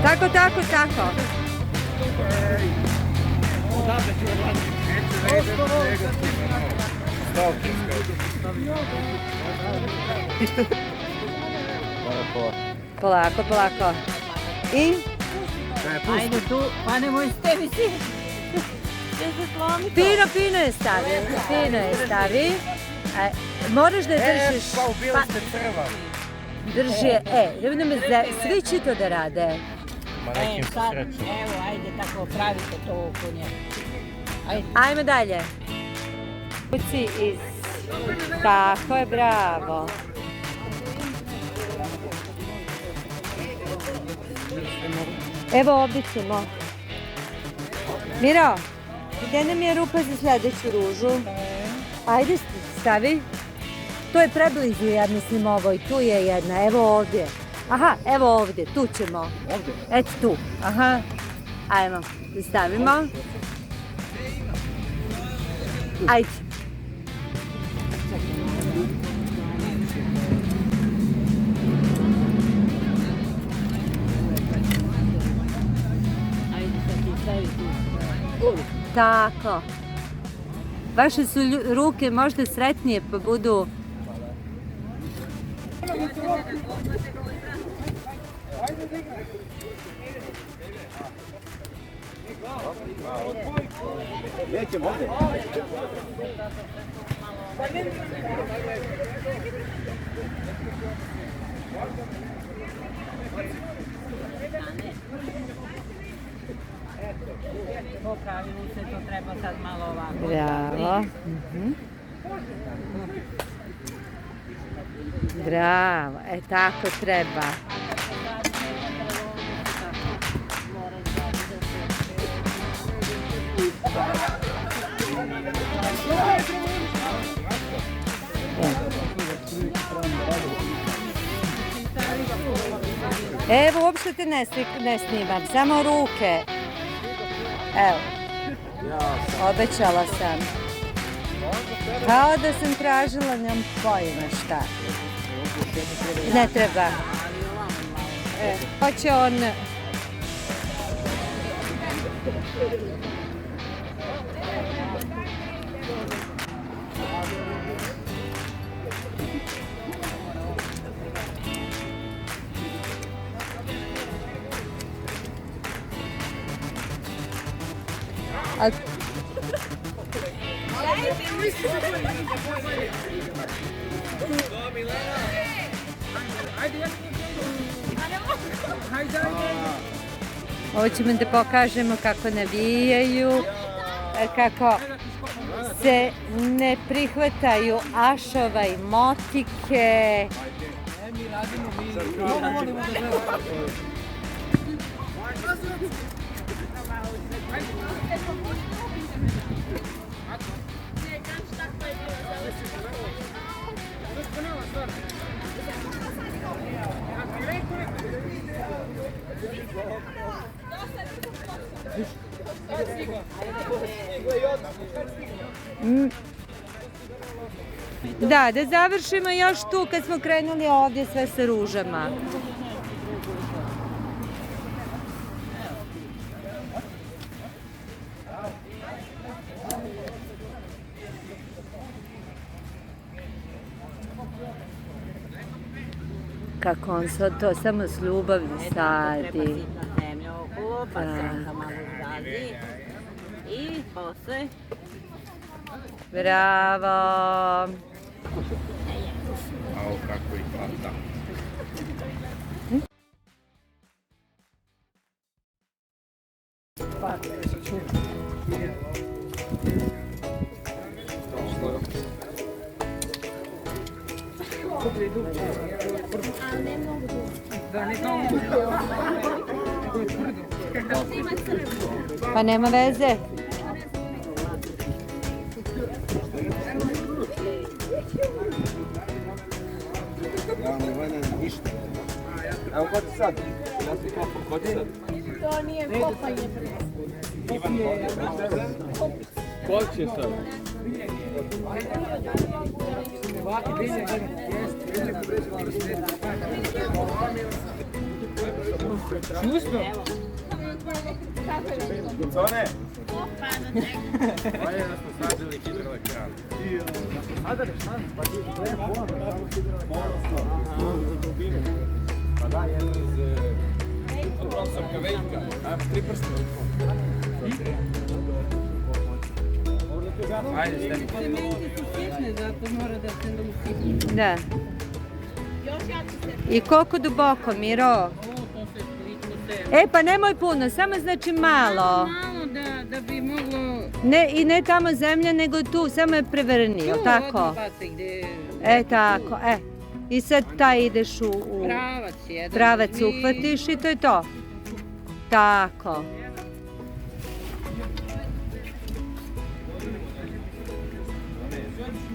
Tako, tako, tako. Polako, polako. I? Ajde tu, pa nemoj s tebi si. Fino, fino je stavi. Fino je stavi. Moraš da je držiš. Pa ubili ste crva. Drži je, svi će to da rade. Ma nekim se sreću. Evo, ajde tako, pravite to oko nje. Ajmo dalje. Kuci iz... Tako je, bravo. Evo ovdje ćemo. Miro, gdje nam je rupa za sljedeću ružu? Ajde, stavi. To je preblizu, ja mislim, ovo i tu je jedna. Evo ovdje. Aha, evo ovdje, tu ćemo. Ovdje? Eto tu. Aha. Ajmo, stavimo. Ajde. Tako. Vaše su ruke možda sretnije pa budu... Nećemo ovdje. Po pravilu se to treba sad malo ovako. Bravo. Bravo, tako treba. Evo, uopšte te ne snimam, samo ruke. Evo, obećala sam. Kao da sam tražila, nemam pojma šta. Ne treba. Hoće on... Ovo ćemo da pokažemo kako navijaju, kako se ne prihvataju ašova i motike. Da završimo još tu kad smo krenuli ovdje sve sa ružama. Kako on sad to samo s ljubavlju sadi. Pa senka malo zradi. I posle. Bravo. Ao, kako ih hvata. Pa nema veze. Ja ne valjam ništa. Evo ko ti sad? Ja si kopao, ko ti sad? To nije kopanje. Ivan, ko će sad? Zone! Valje da smo sadili hidroelektranu. Pa da, jedno iz Bronsovka Veljka. Ajmo, 3 prsta. Ajde, stani. Cementi su sitne, zato mora da se usitne. Da. I koliko duboko, Miro? O, to se slično se... Pa nemoj puno, samo znači malo. Malo da bi moglo... Ne, i ne tamo zemlja, nego tu, samo je prevrni, jel tako? Odmah baci gde... Tako, I sad taj ideš u Pravac jedan. pravac uhvatiš i to je to. Tako.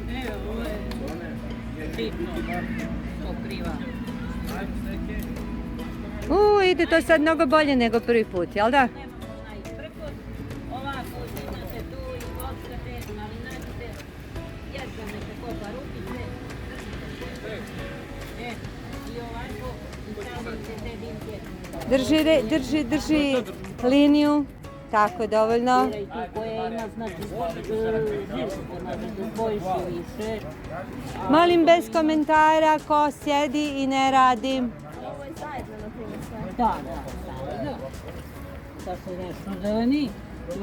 Evo, ovo je sitno pokriva. Ide to sad mnogo bolje nego prvi put, jel da? Ovako uzimate tu i kockate, ali nađete jezgane se kopa rukice. I ovako i stavite te dimke. Drži liniju. Tako, dovoljno. I tu koja ima, znači, zirsko, možete bojiš više. Molim bez komentara ko sjedi i ne radi. Da, zajedno. Da se nešto zeleni.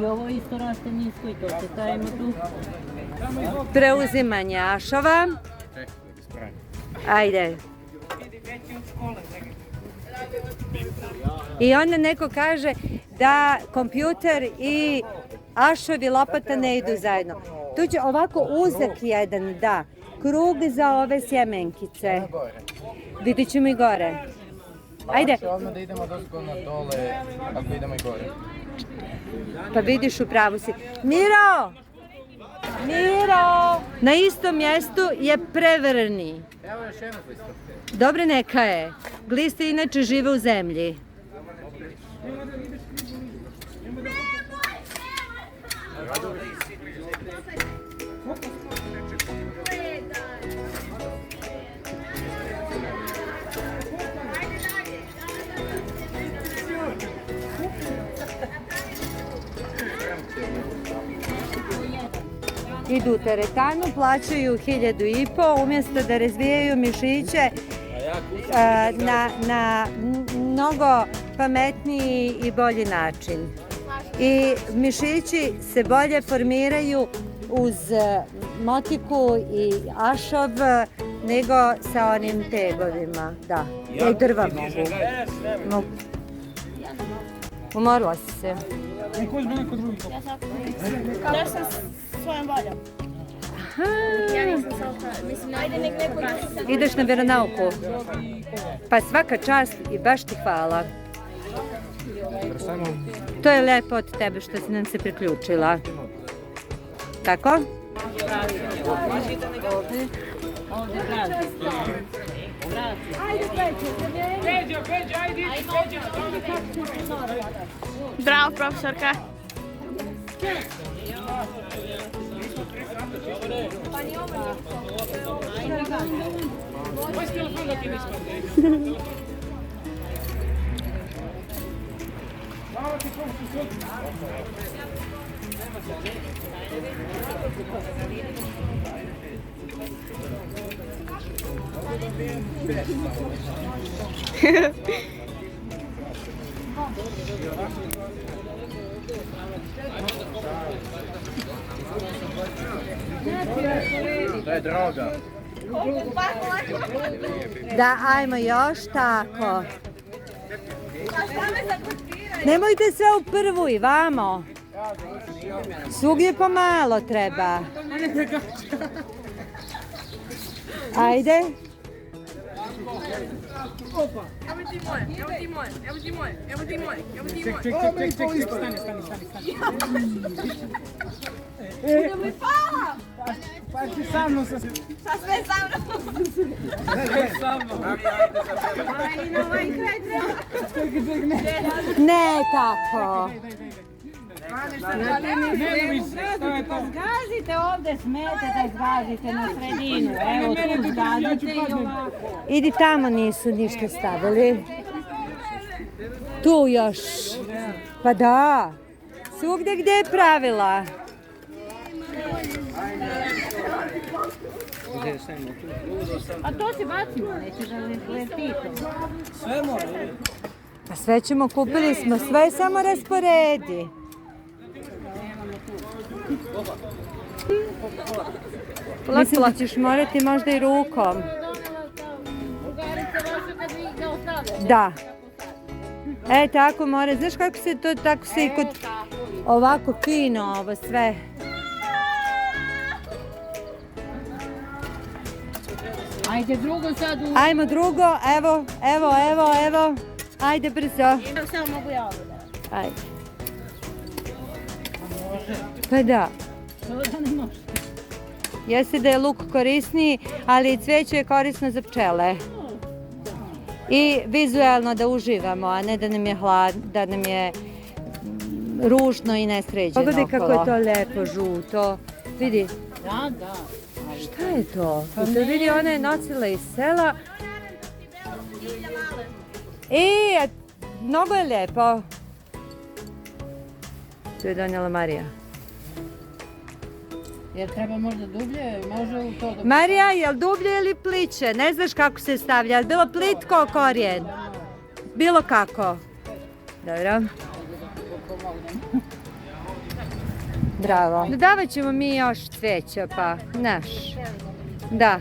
I ovo isto raste nisko i to se stavimo tu. Preuzimanje ašova. Ajde. I onda neko kaže da kompjuter i ašovi lopata ne idu zajedno. Tu će ovako uzak jedan, da. Krug za ove sjemenkice. Vidit ćemo i gore. Ajde. Odmah da idemo dosko na dole, ako idemo i gore. Pa vidiš, u pravu si. Miro! Miro! Na istom mjestu je prevrni. Evo još jedno glisto. Dobre, neka je. Gliste inače žive u zemlji. Idu u teretanu, plaćaju 1.500 umjesto da razvijaju mišiće na mnogo pametniji i bolji način. I mišići se bolje formiraju uz motiku i ašov nego sa onim tegovima. Da, i drva mogu. Umorila si se. Ja sam svojom voljom. Ja nisam salta. Mislim, ajde nek neko ide. Ideš na vjeronauku. Pa svaka čast i baš ti hvala. To je lepo od tebe što si nam se priključila. Tako? Ovdje prazi. Bravo, profesorka. To je droga. Da, ajmo još tako. Nemojte sve u prvu i vamo. Svugdje pomalo treba. Ajde. Evo ti moje, evo ti moje, evo ti moje, evo ti moje, evo ti moje. Ček, stani. Pala! Pa ti sa mnom sa... Šta sve sa mnom? Sa mnom. Aj, na ovaj kraj treba. Ne tako. Zgazite ovdje smete da zgazite na sredinu. Evo tu zgazite i ovako. Idi tamo, nisu ništa stavili. Tu još. Pa da. Svugdje gdje je pravila. A to si bacimo, neće da ne letito. Pa sve ćemo, kupili smo sve, samo rasporedi. Mislim da ćeš morati možda i rukom. Drugarice vaše kad vi ga ostavljate. Da. E, tako mora. Znaš kako se to, tako se i kod ovako fino ovo sve. Ajde drugo sad u... Ajmo drugo, evo. Ajde brzo. Samo mogu ja ovo da. Ajde. Pa da. Što da ne može? Jeste da je luk korisniji, ali i cvijeće je korisno za pčele. I vizualno da uživamo, a ne da nam je da nam je ružno i nesređeno. Pogledaj kako je to lijepo žuto. Vidi, Da, da. šta je to? Pa to vidi, ona je nosila iz sela. I mnogo je lijepo. Tu je donijela Marija. Jer treba možda dublje, može u to da... Marija, je li dublje ili pliće? Ne znaš kako se stavlja, je li bilo plitko korijen? Bilo kako. Dobro. Bravo. Dodavat ćemo mi još cvijeća, pa, znaš. Da.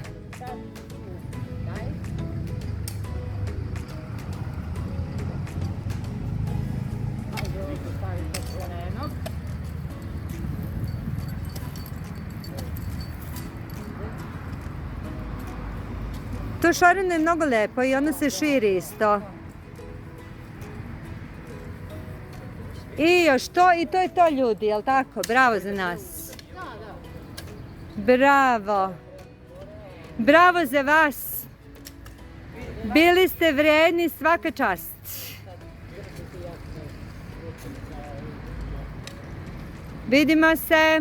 To šareno je mnogo lijepo i ono se širi isto. I još to, i to je to ljudi, jel tako? Bravo za nas. Bravo. Bravo za vas. Bili ste vrijedni, svaka čast. Vidimo se.